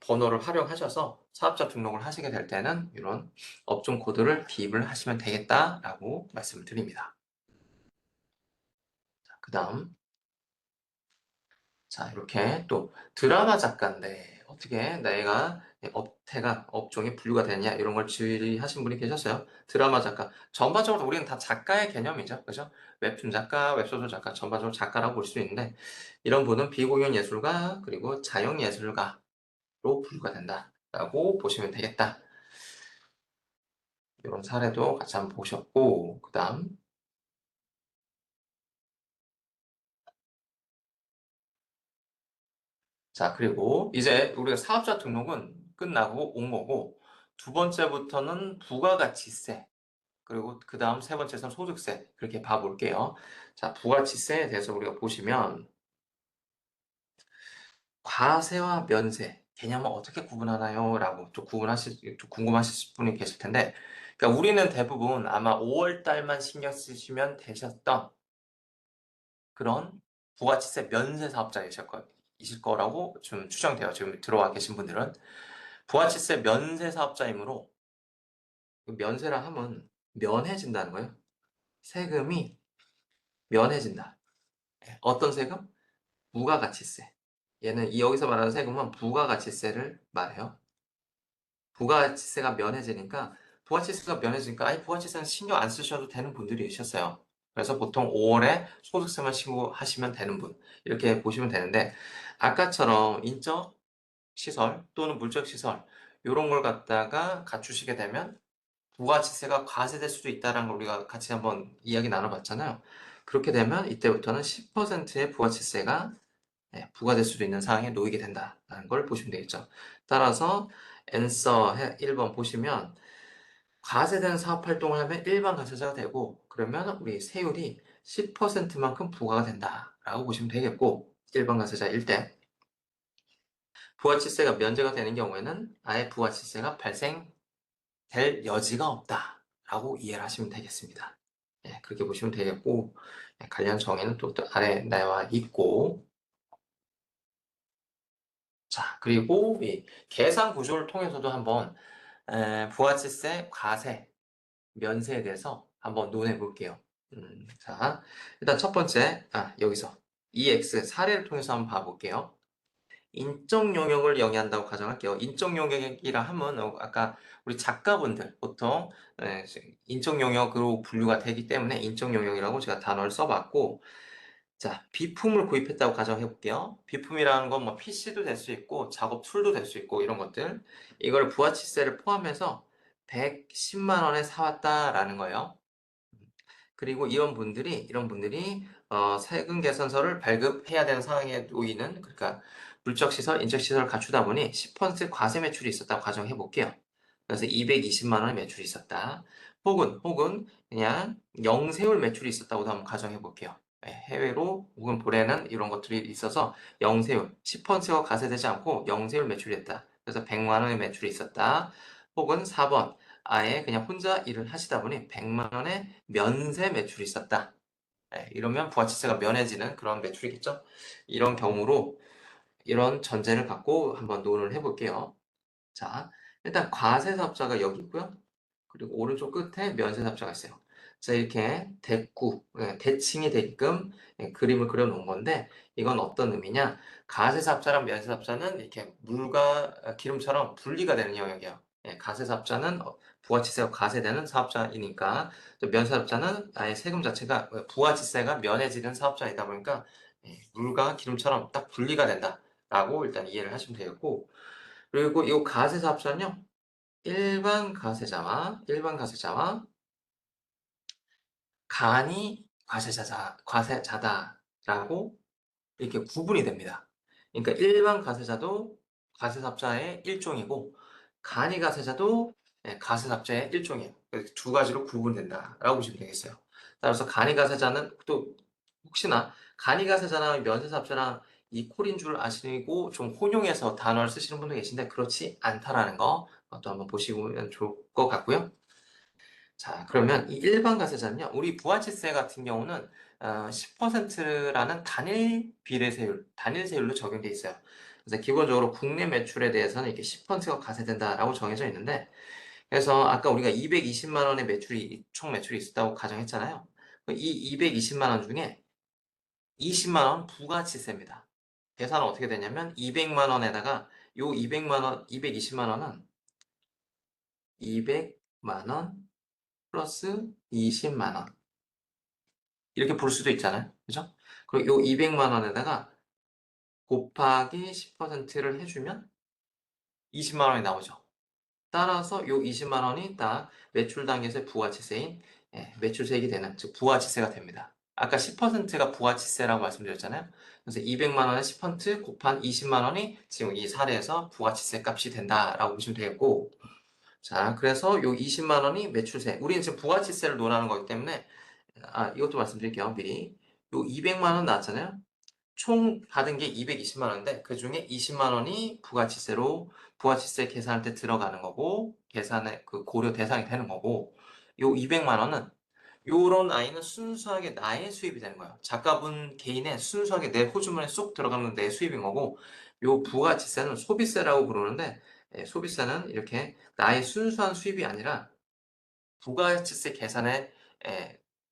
Speaker 1: 번호를 활용하셔서 사업자 등록을 하시게 될 때는 이런 업종 코드를 기입을 하시면 되겠다라고 말씀을 드립니다. 그다음 자 이렇게 또 드라마 작가인데 어떻게 내가 업태가 업종이 분류가 되냐 이런 걸 질의하신 분이 계셨어요. 드라마 작가 전반적으로 우리는 다 작가의 개념이죠. 그죠? 웹툰 작가, 웹소설 작가 전반적으로 작가라고 볼 수 있는데 이런 분은 비공연 예술가 그리고 자영 예술가로 분류가 된다라고 보시면 되겠다. 이런 사례도 같이 한번 보셨고 그다음 자, 그리고 이제 우리가 사업자 등록은 끝나고 온 거고, 두 번째부터는 부가가치세, 그리고 그 다음 세 번째는 소득세, 그렇게 봐볼게요. 자, 부가가치세에 대해서 우리가 보시면, 과세와 면세, 개념은 어떻게 구분하나요? 라고 또 또 궁금하실 분이 계실 텐데, 그러니까 우리는 대부분 아마 5월 달만 신경 쓰시면 되셨던 그런 부가치세 면세 이실 거라고 좀 추정돼요. 지금 들어와 계신 분들은. 부가치세 면세 사업자이므로 그 면세라 함은 면해진다는 거예요. 세금이 면해진다. 어떤 세금? 부가가치세. 얘는 여기서 말하는 세금은 부가가치세를 말해요. 부가가치세가 면해지니까 부가치세가 면해지니까 아니 부가치세는 신경 안 쓰셔도 되는 분들이 계셨어요. 그래서 보통 5월에 소득세만 신고하시면 되는 분 이렇게 보시면 되는데 아까처럼 인적 시설 또는 물적 시설 이런 걸 갖다가 갖추시게 되면 부가치세가 과세될 수도 있다는 걸 우리가 같이 한번 이야기 나눠봤잖아요. 그렇게 되면 이때부터는 10%의 부가치세가 부과될 수도 있는 상황에 놓이게 된다는 걸 보시면 되겠죠. 따라서 앤서 1번 보시면 과세된 사업 활동을 하면 일반 과세자가 되고 그러면 우리 세율이 10%만큼 부과가 된다라고 보시면 되겠고 일반 과세자일 때 부가치세가 면제가 되는 경우에는 아예 부가치세가 발생될 여지가 없다라고 이해를 하시면 되겠습니다. 그렇게 보시면 되겠고 관련 정의는 또 아래 나와 있고 자 그리고 이 계산 구조를 통해서도 한번 부가치세, 과세, 면세에 대해서 한번 논해 볼게요. 자 일단 첫 번째 여기서 EX 사례를 통해서 한번 봐볼게요. 인적 용역을 영위한다고 가정할게요. 인적 용역이라 하면 아까 우리 작가분들 보통 인적 용역으로 분류가 되기 때문에 인적 용역이라고 제가 단어를 써봤고 자 비품을 구입했다고 가정해 볼게요. 비품이라는 건 뭐 PC도 될 수 있고 작업 툴도 될 수 있고 이런 것들 이걸 부가치세를 포함해서 110만 원에 사왔다라는 거예요. 그리고 이런 분들이 세금 계산서를 발급해야 되는 상황에 놓이는 그러니까 물적 시설, 인적 시설을 갖추다 보니 10% 과세 매출이 있었다고 가정해 볼게요. 그래서 220만 원의 매출이 있었다. 혹은 그냥 영세율 매출이 있었다고도 한번 가정해 볼게요. 해외로 혹은 보내는 이런 것들이 있어서 영세율 10%가 과세되지 않고 영세율 매출이 됐다. 그래서 100만 원의 매출이 있었다. 혹은 4번 아예 그냥 혼자 일을 하시다 보니 100만 원의 면세 매출이 있었다. 이러면 부가치세가 면해지는 그런 매출이겠죠. 이런 경우로 이런 전제를 갖고 한번 논의를 해볼게요. 자, 일단 과세사업자가 여기 있고요. 그리고 오른쪽 끝에 면세사업자가 있어요. 자, 이렇게 대칭이 되게끔 그림을 그려놓은 건데 이건 어떤 의미냐? 과세사업자랑 면세사업자는 이렇게 물과 기름처럼 분리가 되는 영역이에요. 과세사업자는 부가치세가 과세되는 사업자이니까 면세사업자는 아예 세금 자체가 부가치세가 면해지는 사업자이다 보니까 물과 기름처럼 딱 분리가 된다라고 일단 이해를 하시면 되겠고 그리고 이 과세사업자는요. 일반 과세자와 간이 과세자다라고 이렇게 구분이 됩니다. 그러니까 일반 과세자도 과세사업자의 일종이고 간이 과세자도 과세사업자의 일종이에요. 두 가지로 구분된다라고 보시면 되겠어요. 따라서 간이가세자는 또 혹시나 간이가세자나 면세사업자랑 이퀄인 줄 아시고 좀 혼용해서 단어를 쓰시는 분도 계신데 그렇지 않다라는 거 또 한번 보시면 좋을 것 같고요. 자, 그러면 이 일반 가세자는요, 우리 부가치세 같은 경우는 10%라는 단일 비례세율, 단일 세율로 적용돼 있어요. 그래서 기본적으로 국내 매출에 대해서는 이렇게 10%가 가세된다라고 정해져 있는데, 그래서 아까 우리가 220만 원의 매출이, 총 매출이 있었다고 가정했잖아요. 이 220만 원 중에 20만 원 부가치세입니다. 계산은 어떻게 되냐면 200만 원에다가 요 200만 원, 220만 원은 200만 원 플러스 20만 원. 이렇게 볼 수도 있잖아요. 그죠? 그리고 요 200만 원에다가 곱하기 10%를 해주면 20만 원이 나오죠. 따라서 요 20만 원이 딱 매출 단계에서의 부가치세인 매출세액이 되는, 즉 부가치세가 됩니다. 아까 10%가 부가치세라고 말씀드렸잖아요. 그래서 200만 원에 10% 곱한 20만 원이 지금 이 사례에서 부가치세 값이 된다라고 보시면 되겠고, 자, 그래서 요 20만 원이 매출세. 우리는 지금 부가치세를 논하는 거기 때문에 이것도 말씀드릴게요. 미리. 요 200만 원 나왔잖아요. 총 받은 게 220만 원인데 그 중에 20만 원이 부가치세로 부가치세 계산할 때 들어가는 거고 계산의 그 고려 대상이 되는 거고, 요 200만 원은 요런 아이는 순수하게 나의 수입이 되는 거예요. 작가분 개인의 순수하게 내 호주머니에 쏙 들어가는 내 수입인 거고, 요 부가치세는 소비세라고 부르는데 소비세는 이렇게 나의 순수한 수입이 아니라 부가치세 계산에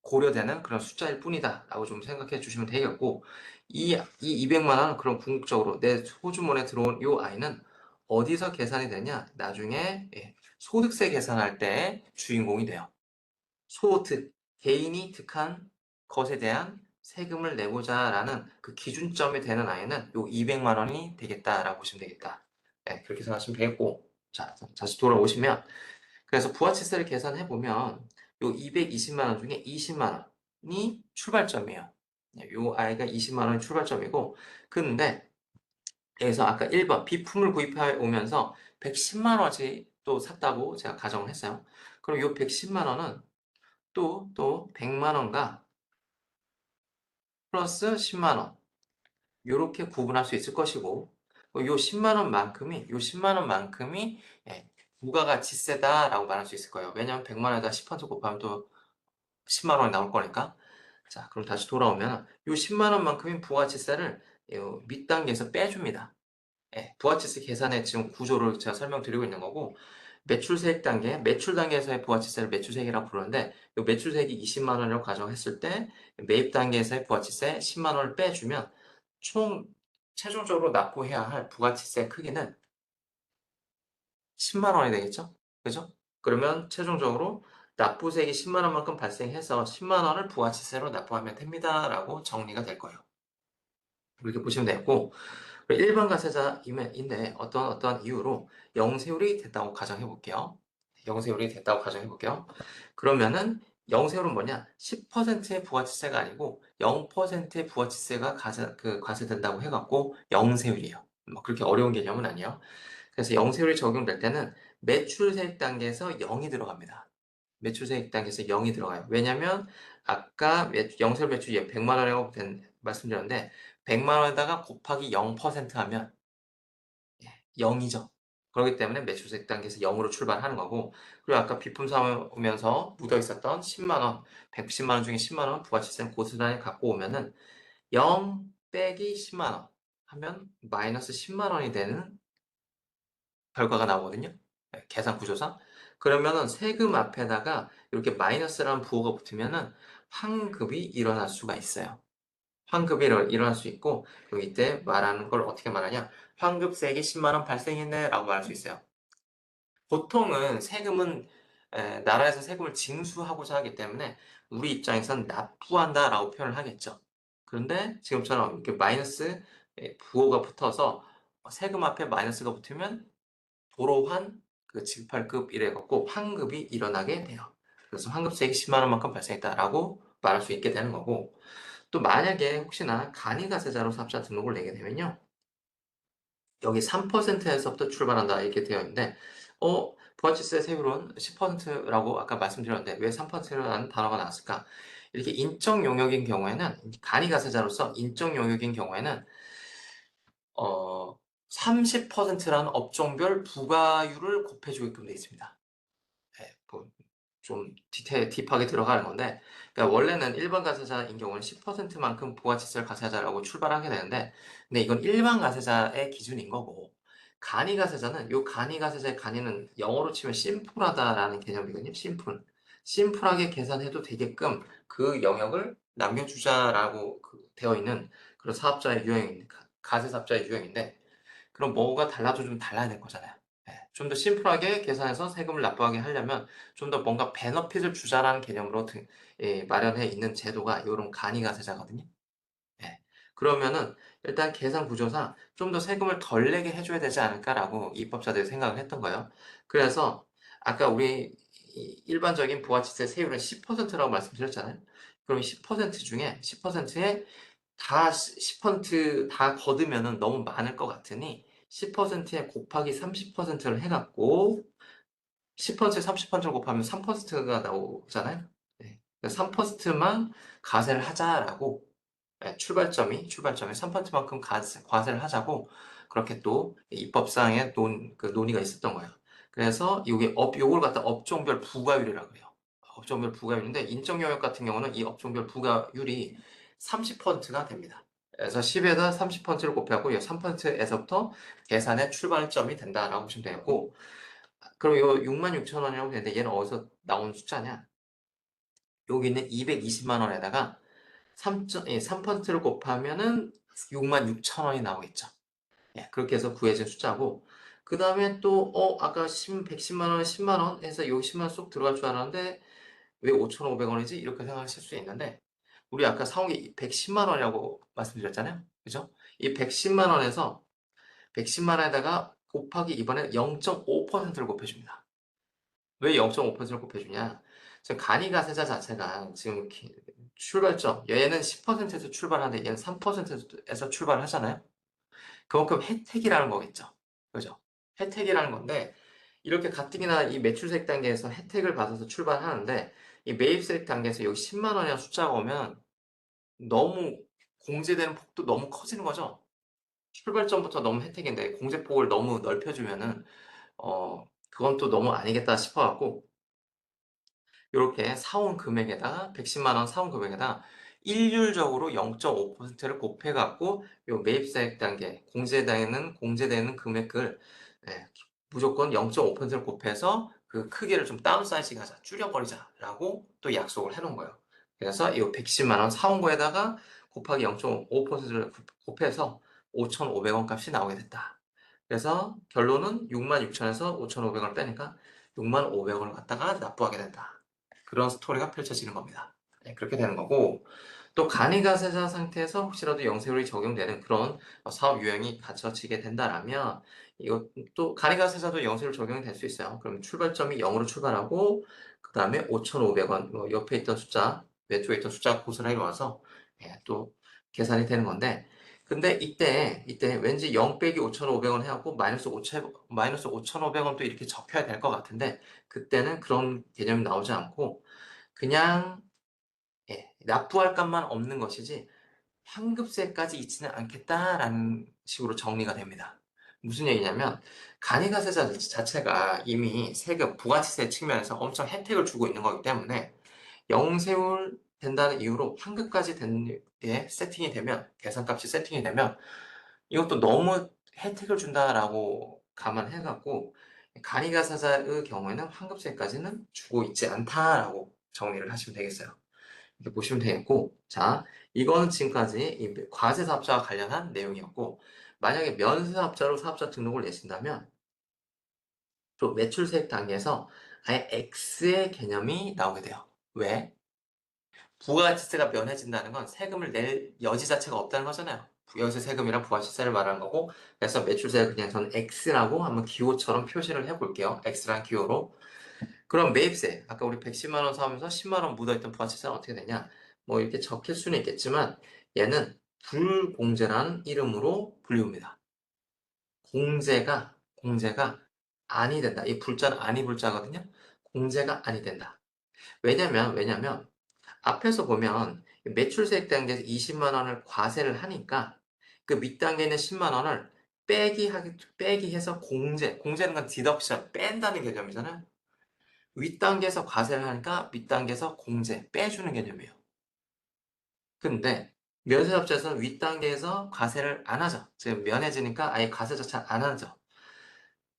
Speaker 1: 고려되는 그런 숫자일 뿐이다라고 좀 생각해 주시면 되겠고, 이 200만 원은 그럼 궁극적으로 내 호주머니에 들어온 이 아이는 어디서 계산이 되냐? 나중에 소득세 계산할 때 주인공이 돼요. 소득, 개인이 득한 것에 대한 세금을 내고자라는 그 기준점이 되는 아이는 요 200만 원이 되겠다라고 보시면 되겠다. 그렇게 생각하시면 되겠고, 자, 다시 돌아오시면, 그래서 부가치세를 계산해 보면 요 220만 원 중에 20만 원이 출발점이에요. 요 아이가 20만 원이 출발점이고, 근데 여기서 아까 1번 비품을 구입해 오면서 110만 원어치 또 샀다고 제가 가정을 했어요. 그럼 요 110만 원은 또 100만 원과 플러스 10만 원 요렇게 구분할 수 있을 것이고, 요 10만 원만큼이 부가가치세다라고 말할 수 있을 거예요. 왜냐하면 100만 원에다 10% 곱하면 또 10만 원이 나올 거니까. 자, 그럼 다시 돌아오면 요 10만 원만큼인 부가치세를 요 밑단계에서 빼줍니다. 부가치세 계산의 지금 구조를 제가 설명드리고 있는 거고, 매출세액 단계, 매출 단계에서의 부가치세를 매출세액이라고 부르는데, 요 매출세액이 20만 원이라고 가정했을 때 매입 단계에서의 부가치세 10만 원을 빼주면 총 최종적으로 납부해야 할 부가치세 크기는 10만 원이 되겠죠? 그죠? 그러면 최종적으로 납부세액이 10만 원만큼 발생해서 10만 원을 부가치세로 납부하면 됩니다라고 정리가 될 거예요. 이렇게 보시면 되고, 일반 과세자인데 어떤 이유로 영세율이 됐다고 가정해 볼게요. 영세율이 됐다고 가정해 볼게요. 그러면은 영세율은 뭐냐? 10%의 부가치세가 아니고 0%의 부가치세가 과세된다고 해갖고 영세율이에요. 뭐 그렇게 어려운 개념은 아니에요. 그래서 영세율이 적용될 때는 매출세액 단계에서 0이 들어갑니다. 매출세액 단계에서 0이 들어가요. 왜냐면 아까 영세율 매출이 100만 원이라고 말씀드렸는데 100만 원에다가 곱하기 0% 하면 0이죠. 그렇기 때문에 매출세액 단계에서 0으로 출발하는 거고, 그리고 아까 비품 사오면서 묻어 있었던 10만 원, 110만 원 중에 10만 원 부가치세는 고스란히 갖고 오면은 0 빼기 10만 원 하면 마이너스 10만 원이 되는 결과가 나오거든요. 계산 구조상. 그러면은 세금 앞에다가 이렇게 마이너스라는 부호가 붙으면은 환급이 일어날 수가 있어요. 환급이 일어날 수 있고, 그리고 이때 말하는 걸 어떻게 말하냐? 환급세액이 10만 원 발생했네 라고 말할 수 있어요. 보통은 세금은 나라에서 세금을 징수하고자 하기 때문에 우리 입장에선 납부한다 라고 표현을 하겠죠. 그런데 지금처럼 이렇게 마이너스 부호가 붙어서 세금 앞에 마이너스가 붙으면 도로환 그 징팔급 이래 갖고 환급이 일어나게 돼요. 그래서 환급세액이 10만 원만큼 발생했다라고 말할 수 있게 되는 거고, 또 만약에 혹시나 간이가세자로 사업자 등록을 내게 되면요, 여기 3%에서부터 출발한다 이렇게 되어 있는데, 부가치세 세율은 10%라고 아까 말씀드렸는데 왜 3%라는 단어가 나왔을까? 이렇게 인적 용역인 경우에는 간이가세자로서 인적 용역인 경우에는 30%라는 업종별 부가율을 곱해주게끔 되어 있습니다. 네, 좀 딥하게 들어가는 건데, 그러니까 원래는 일반 가세자인 경우는 10%만큼 부가치세를 가세자라고 출발하게 되는데, 근데 이건 일반 가세자의 기준인 거고, 간이 가세자는 요 간이 가세자의 간이는 영어로 치면 심플하다라는 개념이거든요. 심플하게 계산해도 되게끔 그 영역을 남겨주자라고 되어 있는 그런 사업자의 유형인데, 가세 사업자의 유형인데, 그럼 뭐가 달라도 좀 달라야 될 거잖아요. 좀 더 심플하게 계산해서 세금을 납부하게 하려면 좀 더 뭔가 베너핏을 주자라는 개념으로 마련해 있는 제도가 이런 간이가세자거든요. 예. 그러면은 일단 계산 구조상 좀 더 세금을 덜 내게 해줘야 되지 않을까라고 입법자들이 생각을 했던 거예요. 그래서 아까 우리 일반적인 부가치세 세율은 10%라고 말씀드렸잖아요. 그럼 10% 중에 10%에 다 10%다 걷으면은 너무 많을 것 같으니 10%에 곱하기 30%를 해갖고 10%에 30%를 곱하면 3%가 나오잖아요. 네. 3%만 가세를 하자라고 출발점이 3%만큼 과세를 하자고 그렇게 또 입법상의 논의가 있었던 거예요. 그래서 요걸 갖다 업종별 부가율이라고 해요. 업종별 부가율인데 인적 영역 같은 경우는 이 업종별 부가율이 30%가 됩니다. 그래서 10에다 30%를 곱하고 이 3%에서부터 계산의 출발점이 된다라고 보시면 되고 그럼 요 66,000원이라고 되는데 얘는 어디서 나온 숫자냐? 여기 있는 220만 원에다가 3%를 곱하면은 66,000원이 나오겠죠. 예, 그렇게 해서 구해진 숫자고, 그 다음에 또, 아까 110만 원, 10만 원 해서 여기 10만 원 쏙 들어갈 줄 알았는데, 왜 5,500원이지? 이렇게 생각하실 수 있는데, 우리 아까 사온 게 110만 원이라고 말씀드렸잖아요. 그죠? 이 110만 원에서 110만 원에다가 곱하기 이번에 0.5%를 곱해줍니다. 왜 0.5%를 곱해주냐? 지금 간이가세자 자체가 지금 출발점, 얘는 10%에서 출발하는데 얘는 3%에서 출발하잖아요? 그만큼 혜택이라는 거겠죠. 그죠? 혜택이라는 건데, 이렇게 가뜩이나 이 매출세액 단계에서 혜택을 받아서 출발하는데, 이 매입세액 단계에서 여기 10만 원이라는 숫자가 오면 너무 공제되는 폭도 너무 커지는 거죠. 출발점부터 너무 혜택인데 공제폭을 너무 넓혀주면은, 그건 또 너무 아니겠다 싶어갖고, 이렇게 사온 금액에다가 110만 원 사온 금액에다가 일률적으로 0.5%를 곱해갖고 요 매입사액 단계 공제되는 금액을 무조건 0.5%를 곱해서 그 크기를 좀 다운사이징 하자, 줄여버리자라고 또 약속을 해놓은 거예요. 그래서 이 110만 원 사온 거에다가 곱하기 0.5%를 곱해서 5,500원 값이 나오게 됐다. 그래서 결론은 66,000에서 5,500원을 빼니까 65,500원을 갖다가 납부하게 된다. 그런 스토리가 펼쳐지는 겁니다. 네, 그렇게 되는 거고 또 간이가세자 상태에서 혹시라도 영세율이 적용되는 그런 사업 유형이 갖춰지게 된다라면 이것도 간이가세자도 영세율 적용이 될 수 있어요. 그럼 출발점이 0으로 출발하고 그 다음에 5,500원 옆에 있던 숫자 왼쪽에 있던 숫자 고스란히 와서 또 계산이 되는 건데 근데 이때 왠지 0 빼기 5,500원 해갖고 마이너스 5,500원 또 이렇게 적혀야 될 것 같은데 그때는 그런 개념이 나오지 않고 그냥 납부할 값만 없는 것이지 환급세까지 있지는 않겠다라는 식으로 정리가 됩니다. 무슨 얘기냐면 간이가세자 자체가 이미 세금 부가치세 측면에서 엄청 혜택을 주고 있는 거기 때문에 영세율 된다는 이유로 환급까지 세팅이 되면 계산값이 세팅이 되면 이것도 너무 혜택을 준다라고 감안해갖고 간이가세자의 경우에는 환급세까지는 주고 있지 않다라고 정리를 하시면 되겠어요. 이렇게 보시면 되겠고, 자, 이거는 지금까지 이 과세사업자와 관련한 내용이었고, 만약에 면세사업자로 사업자 등록을 내신다면, 또 매출세액 단계에서 아예 X의 개념이 나오게 돼요. 왜? 부가가치세가 면해진다는 건 세금을 낼 여지 자체가 없다는 거잖아요. 여기서 세금이랑 부가가치세를 말하는 거고, 그래서 매출세를 그냥 저는 X라고 한번 기호처럼 표시를 해볼게요. X라는 기호로. 그럼 매입세, 아까 우리 110만 원 사오면서 10만 원 묻어있던 부가치세는 어떻게 되냐? 뭐 이렇게 적힐 수는 있겠지만 얘는 불공제라는 이름으로 불리웁니다. 공제가 아니 된다. 이 불자는 아니 불자거든요. 공제가 아니 된다. 왜냐면 앞에서 보면 매출세액 단계에서 20만 원을 과세를 하니까 그 윗단계에 있는 10만 원을 빼기 해서 공제는 건 디덕션, 뺀다는 개념이잖아요. 윗단계에서 과세를 하니까 밑단계에서 공제, 빼주는 개념이에요. 근데 면세점에서는 윗단계에서 과세를 안 하죠. 즉 면해지니까 아예 과세 자체를 안 하죠.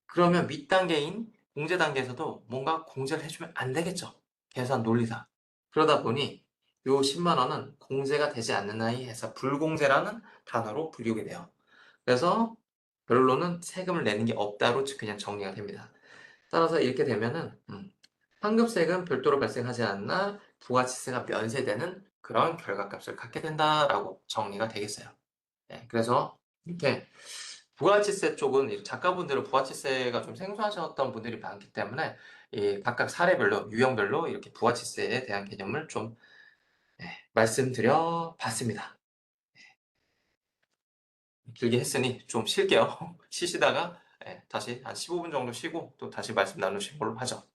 Speaker 1: 그러면 밑단계인 공제 단계에서도 뭔가 공제를 해주면 안 되겠죠. 계산 논리상. 그러다 보니 요 10만 원은 공제가 되지 않는 나이 해서 불공제라는 단어로 불리게 돼요. 그래서 결론은 세금을 내는 게 없다로 그냥 정리가 됩니다. 따라서 이렇게 되면은 환급세금 별도로 발생하지 않나 부가치세가 면세되는 그런 결과값을 갖게 된다라고 정리가 되겠어요. 네, 그래서 이렇게 부가치세 쪽은 작가분들은 부가치세가 좀 생소하셨던 분들이 많기 때문에 이 각각 사례별로 유형별로 이렇게 부가치세에 대한 개념을 좀 말씀드려 봤습니다. 길게 했으니 좀 쉴게요. 쉬시다가 다시 한 15분 정도 쉬고 또 다시 말씀 나누신 걸로 하죠.